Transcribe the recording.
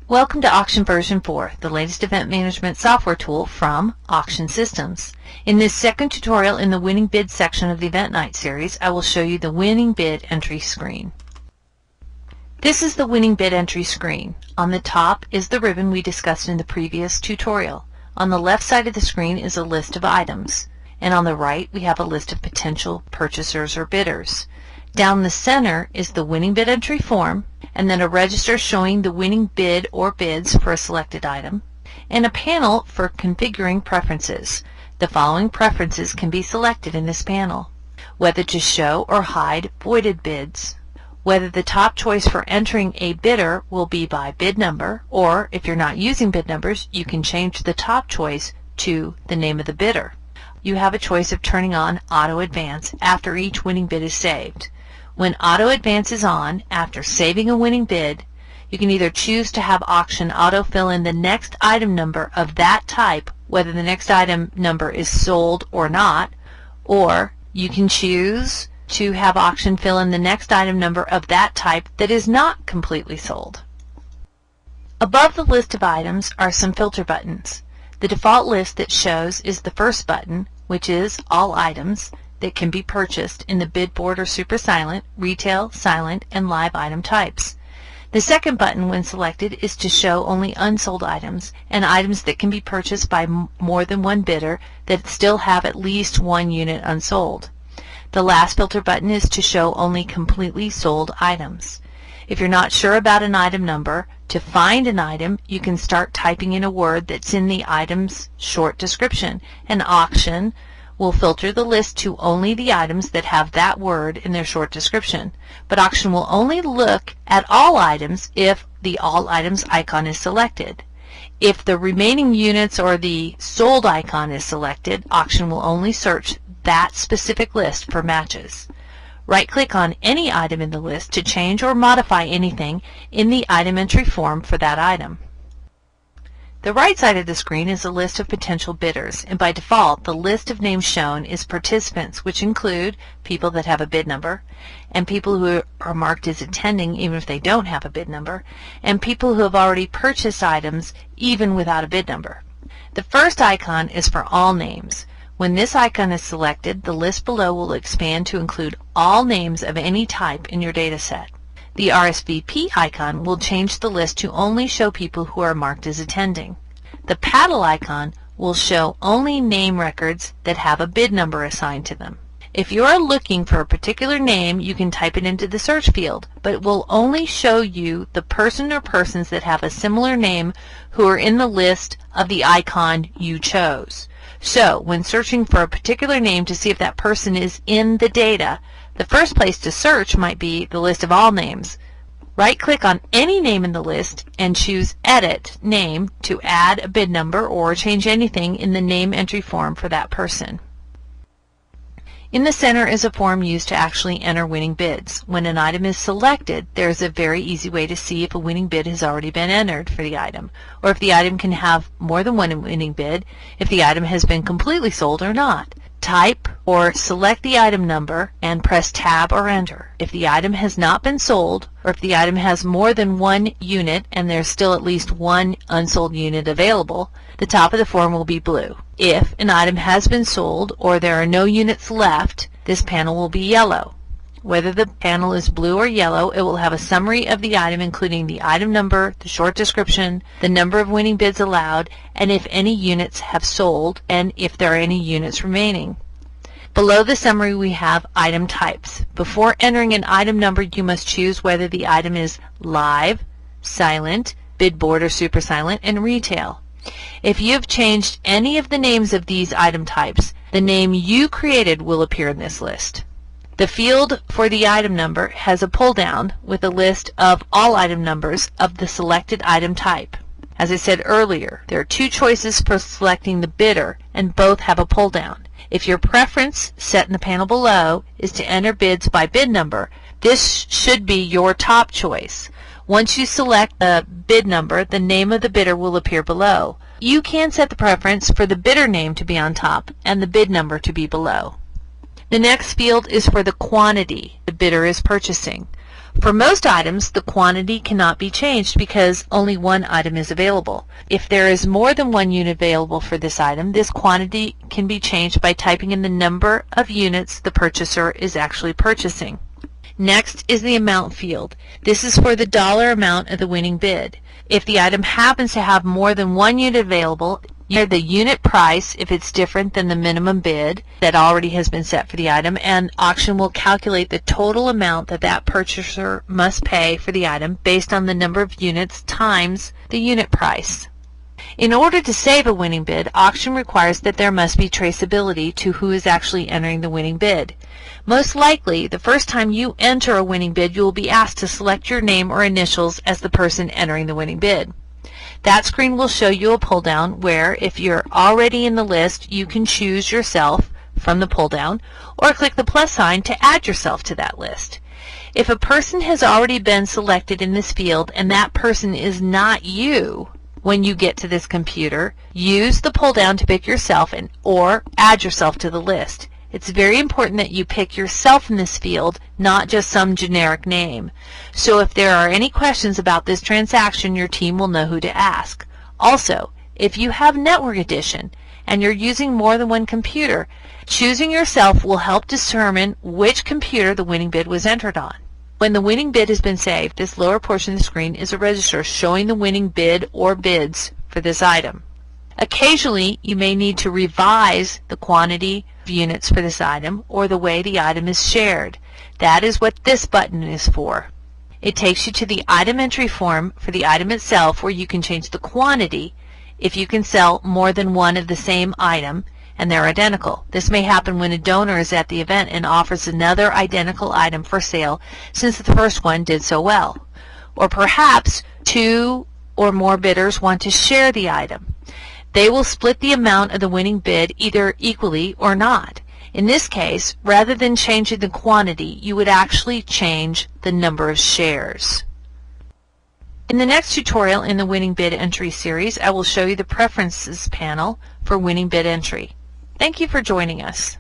Welcome to Auction Version 4, the latest event management software tool from Auction Systems. In this second tutorial in the Winning Bid section of the EventNight series, I will show you the Winning Bid entry screen. This is the Winning Bid entry screen. On the top is the ribbon we discussed in the previous tutorial. On the left side of the screen is a list of items, and on the right we have a list of potential purchasers or bidders. Down the center is the winning bid entry form, and then a register showing the winning bid or bids for a selected item, and a panel for configuring preferences. The following preferences can be selected in this panel: whether to show or hide voided bids, whether the top choice for entering a bidder will be by bid number, or if you're not using bid numbers, you can change the top choice to the name of the bidder. You have a choice of turning on Auto Advance after each winning bid is saved. When Auto Advance is on, after saving a winning bid, you can either choose to have Auction auto fill in the next item number of that type, whether the next item number is sold or not, or you can choose to have Auction fill in the next item number of that type that is not completely sold. Above the list of items are some filter buttons. The default list that shows is the first button, which is All Items that can be purchased in the bid board or super silent, retail, silent, and live item types. The second button when selected is to show only unsold items and items that can be purchased by more than one bidder that still have at least one unit unsold. The last filter button is to show only completely sold items. If you're not sure about an item number, to find an item, you can start typing in a word that's in the item's short description, and Auction will filter the list to only the items that have that word in their short description. But Auction will only look at all items if the All Items icon is selected. If the remaining units or the sold icon is selected, Auction will only search that specific list for matches. Right-click on any item in the list to change or modify anything in the item entry form for that item. The right side of the screen is a list of potential bidders, and by default the list of names shown is participants, which include people that have a bid number, and people who are marked as attending even if they don't have a bid number, and people who have already purchased items even without a bid number. The first icon is for all names. When this icon is selected, the list below will expand to include all names of any type in your data set. The RSVP icon will change the list to only show people who are marked as attending. The paddle icon will show only name records that have a bid number assigned to them. If you are looking for a particular name, you can type it into the search field, but it will only show you the person or persons that have a similar name who are in the list of the icon you chose. So, when searching for a particular name to see if that person is in the data, the first place to search might be the list of all names. Right-click on any name in the list and choose Edit Name to add a bid number or change anything in the name entry form for that person. In the center is a form used to actually enter winning bids. When an item is selected, there is a very easy way to see if a winning bid has already been entered for the item, or if the item can have more than one winning bid, if the item has been completely sold or not. Type or select the item number and press Tab or Enter. If the item has not been sold, or if the item has more than one unit and there's still at least one unsold unit available, the top of the form will be blue. If an item has been sold or there are no units left, this panel will be yellow. Whether the panel is blue or yellow, it will have a summary of the item including the item number, the short description, the number of winning bids allowed, and if any units have sold, and if there are any units remaining. Below the summary we have item types. Before entering an item number, you must choose whether the item is live, silent, bid board or super silent, and retail. If you have changed any of the names of these item types, the name you created will appear in this list. The field for the item number has a pull-down with a list of all item numbers of the selected item type. As I said earlier, there are two choices for selecting the bidder, and both have a pull-down. If your preference, set in the panel below, is to enter bids by bid number, this should be your top choice. Once you select the bid number, the name of the bidder will appear below. You can set the preference for the bidder name to be on top and the bid number to be below. The next field is for the quantity the bidder is purchasing. For most items, the quantity cannot be changed because only one item is available. If there is more than one unit available for this item, this quantity can be changed by typing in the number of units the purchaser is actually purchasing. Next is the amount field. This is for the dollar amount of the winning bid. If the item happens to have more than one unit available, you enter the unit price if it's different than the minimum bid that already has been set for the item, and auction will calculate the total amount that that purchaser must pay for the item based on the number of units times the unit price. In order to save a winning bid, auction requires that there must be traceability to who is actually entering the winning bid. Most likely, the first time you enter a winning bid, you will be asked to select your name or initials as the person entering the winning bid. That screen will show you a pull-down where, if you're already in the list, you can choose yourself from the pull-down or click the plus sign to add yourself to that list. If a person has already been selected in this field and that person is not you, when you get to this computer, use the pull-down to pick yourself or add yourself to the list. It's very important that you pick yourself in this field, not just some generic name. So if there are any questions about this transaction, your team will know who to ask. Also, if you have Network Edition and you're using more than one computer, choosing yourself will help determine which computer the winning bid was entered on. When the winning bid has been saved, this lower portion of the screen is a register showing the winning bid or bids for this item. Occasionally, you may need to revise the quantity of units for this item or the way the item is shared. That is what this button is for. It takes you to the item entry form for the item itself, where you can change the quantity if you can sell more than one of the same item and they're identical. This may happen when a donor is at the event and offers another identical item for sale since the first one did so well. Or perhaps two or more bidders want to share the item. They will split the amount of the winning bid either equally or not. In this case, rather than changing the quantity, you would actually change the number of shares. In the next tutorial in the Winning Bid Entry series, I will show you the Preferences panel for winning bid entry. Thank you for joining us.